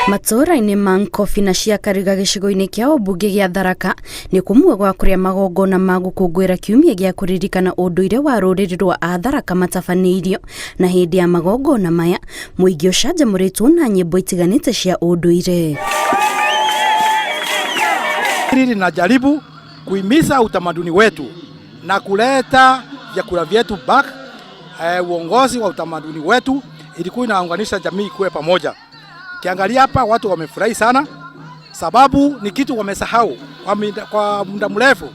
Matũra-inĩ ma Nkobi na Ciakariga gĩcigo-inĩ kĩa ũmbunge gĩa Tharaka nĩ kũmwe gwa kũrĩa magongona ma gũkũngũĩra kiumia gĩa kũririkana ũndũire wa rũrĩrĩ rwa Atharaka matabanĩirio, na hĩndĩ ya magongona maya mũingĩ ũcanjamũrĩtwo na nyĩmbo itiganĩte cia ũndũire. Hili linajaribu kuhimiza utamaduni wetu na kuleta vyakula vyetu back. Uongozi wa utamaduni wetu ilikuwa inaunganisha jamii kuwe pamoja. Kiangalia hapa watu wamefurahi sana, sababu ni kitu wamesahau kwa muda mrefu,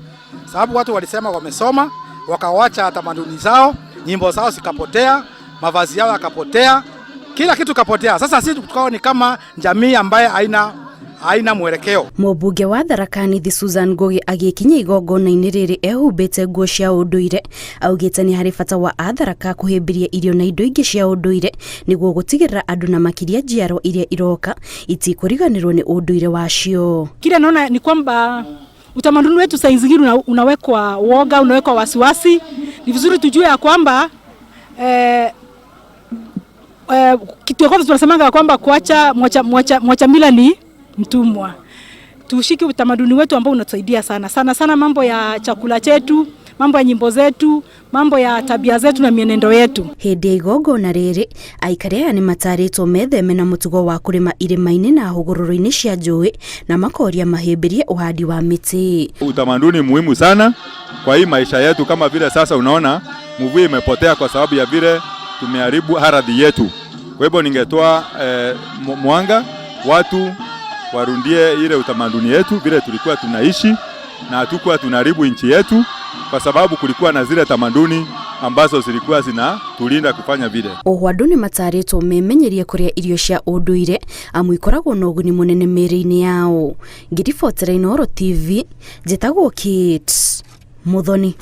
sababu watu walisema wamesoma wakawacha tamaduni zao, nyimbo zao zikapotea, mavazi yao yakapotea, kila kitu kapotea. Sasa sisi tukao ni kama jamii ambaye haina mwelekeo. Mũmbunge wa Tharaka Nithi Susan Ngugi agĩkinya igongona-inĩ rĩrĩ ehumbĩte nguo cia ũndũire, augĩte nĩ harĩ bata wa Atharaka kũhĩmbĩria irio na indo ingĩ cia ũndũire nĩguo gũtigĩrĩra andũ na makĩria njiaro iria iroka itikũriganĩrwo nĩ ũndũire wacio. Kile naona ni kwamba utamaduni wetu saa zingine unawekwa woga, unawekwa wasiwasi. Ni vizuri tujue ya kwamba kitu ya kwanza tunasemanga kwamba kuacha mwacha mila ni mtumwa. Tushike utamaduni wetu ambao unatusaidia sana mambo ya chakula chetu, mambo ya nyimbo zetu, mambo ya tabia zetu na mienendo yetu. Hĩndĩ ya igongona rĩrĩ aikari aya nĩ matarĩtwo metheme na mũtugo wa kũrĩma irĩma-inĩ na hũgũrũrũ-inĩ cia njũĩ na makoria mahĩmbĩrie uhandi wa miti. Utamaduni muhimu sana kwa hii maisha yetu, kama vile sasa unaona mvua imepotea kwa sababu ya vile tumeharibu ardhi yetu. Kwa hivyo ningetoa mwanga watu warundie ile utamaduni yetu vile tulikuwa tunaishi, na hatukuwa tunaharibu nchi yetu kwa sababu kulikuwa na zile tamaduni ambazo zilikuwa zinatulinda kufanya vile. Oho andũ nĩ matarĩtwo memenyerie kũrĩa irio cia ũndũire amu ikoragwo na ũguni mũnene mĩĩrĩ-inĩ yao. Ngiribotera Inooro TV, njĩtagwo Kate Muthoni.